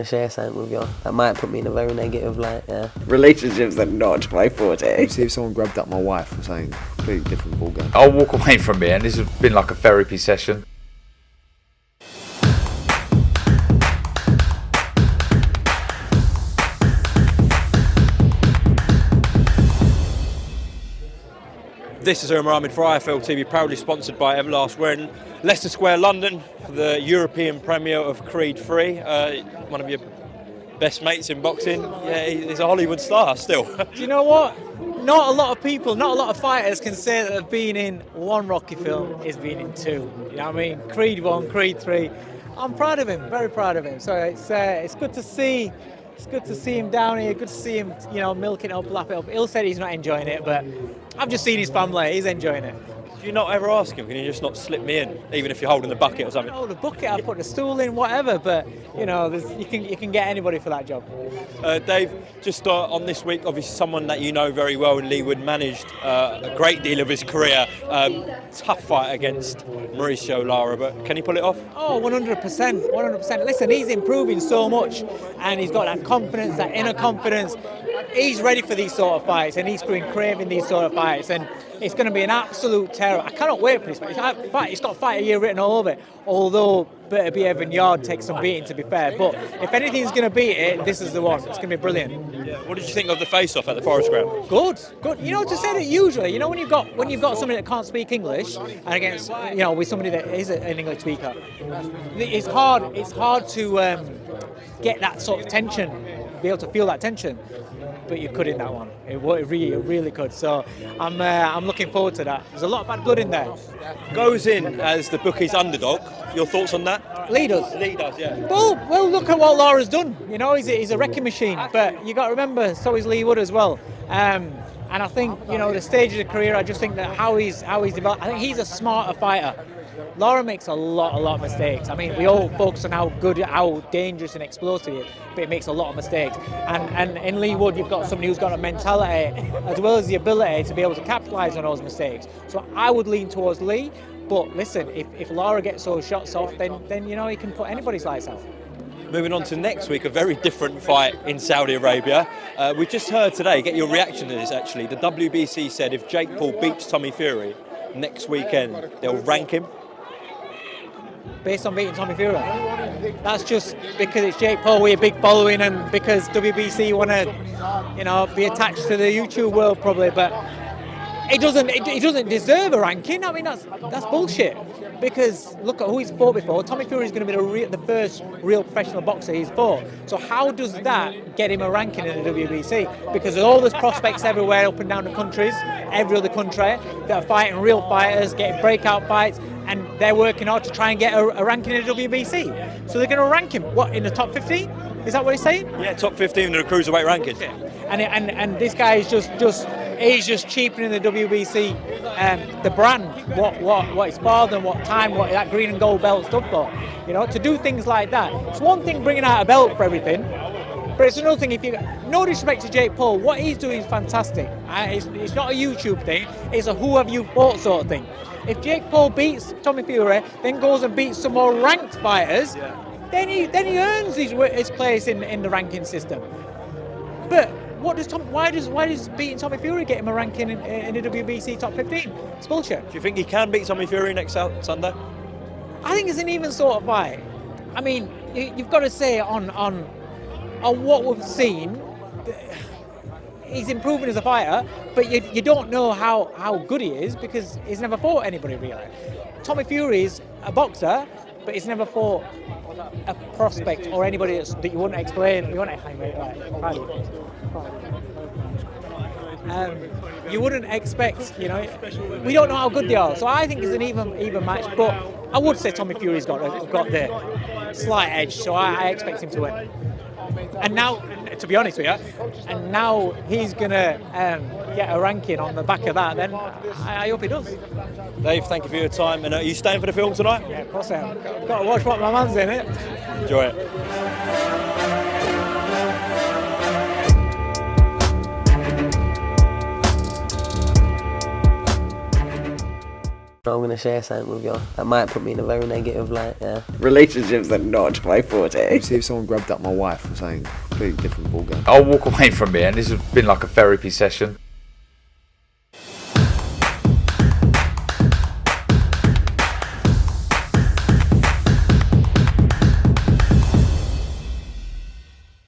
to share something with you. That might put me in a very negative light, yeah. Relationships are not my forte. See if someone grabbed up my wife or something completely different ballgame. I'll walk away from here, and this has been like a therapy session. This is Umar Ahmed for IFL TV, proudly sponsored by Everlast. We're in Leicester Square, London, for the European premiere of Creed 3. One of your best mates in boxing. Yeah, he's a Hollywood star still. Do you know what? Not a lot of people, not a lot of fighters can say that they've been in one Rocky film is being in two. You know what I mean? Creed 1, Creed 3. I'm proud of him, very proud of him. So it's good to see. It's good to see him down here. Good to see him, milking it up, lap it up. He'll say he's not enjoying it, but I've just seen his family. He's enjoying it. Do you not ever ask him, can you just not slip me in, even if you're holding the bucket or something? Oh, the bucket, I put the stool in, whatever. But you can get anybody for that job. Dave, just on this week, obviously someone that you know very well in Lee Wood managed a great deal of his career. Tough fight against Mauricio Lara, but can he pull it off? Oh, 100%, 100%. Listen, he's improving so much, and he's got that confidence, that inner confidence. He's ready for these sort of fights, and he's been craving these sort of fights, and it's going to be an absolute terror. I cannot wait for this fight. It's got fight of the year written all over it, although better be Evan Yard takes some beating, to be fair. But if anything's going to beat it, this is the one. It's going to be brilliant. Yeah. What did you think of the face-off at the Forest Ground? Good. To say that usually, when you've got somebody that can't speak English, and against, with somebody that is an English speaker, it's hard to get that sort of tension, be able to feel that tension. But you could in that one. It really could. So I'm looking forward to that. There's a lot of bad blood in there. Goes in as the bookies' underdog. Your thoughts on that? Leaders, yeah. Well, look at what Lara's done. He's a wrecking machine. But you got to remember, so is Lee Wood as well. And I think the stage of the career. I just think that how he's developed. I think he's a smarter fighter. Lara makes a lot of mistakes. I mean, we all focus on how good, how dangerous and explosive he is, but he makes a lot of mistakes. And in Lee Wood, you've got somebody who's got a mentality as well as the ability to be able to capitalise on those mistakes. So I would lean towards Lee. But listen, if Lara gets those shots off, then he can put anybody's lights out. Moving on to next week, a very different fight in Saudi Arabia. We just heard today, get your reaction to this actually. The WBC said if Jake Paul beats Tommy Fury next weekend, they'll rank him. Based on beating Tommy Fury. That's just because it's Jake Paul with a big following, and because WBC want to, be attached to the YouTube world probably. But he doesn't deserve a ranking. I mean, that's bullshit. Because look at who he's fought before. Tommy Fury is going to be the first real professional boxer he's fought. So how does that get him a ranking in the WBC? Because all there's prospects everywhere, up and down the countries, every other country, that are fighting real fighters, getting breakout fights, and they're working hard to try and get a ranking in the WBC. So they're going to rank him, in the top 15? Is that what he's saying? Yeah, top 15 in the cruiserweight rankings. And this guy is just cheapening the WBC, the brand, what his father and what that green and gold belt stood for. To do things like that. It's one thing bringing out a belt for everything, but it's another thing no disrespect to Jake Paul, what he's doing is fantastic. It's not a YouTube thing, it's a who have you fought sort of thing. If Jake Paul beats Tommy Fury, then goes and beats some more ranked fighters, then he earns his place in the ranking system. But why does beating Tommy Fury get him a ranking in the WBC top 15? It's bullshit. Do you think he can beat Tommy Fury next Sunday? I think it's an even sort of fight. I mean, you've got to say on what we've seen, he's improving as a fighter, but you don't know how good he is because he's never fought anybody really. Tommy Fury is a boxer, but he's never fought a prospect or anybody that you wouldn't explain. You wouldn't expect, we don't know how good they are. So I think it's an even match, but I would say Tommy Fury's got the slight edge, so I expect him to win. And now, to be honest with you, now he's going to get a ranking on the back of that, then I hope he does. Dave, thank you for your time. And are you staying for the film tonight? Yeah, of course I am. Got to watch what my man's in it. Enjoy it. I'm gonna share something with you that might put me in a very negative light. Yeah. Relationships are not my forte. See if someone grabbed up my wife or something, completely different ballgame. I'll walk away from it, and this has been like a therapy session.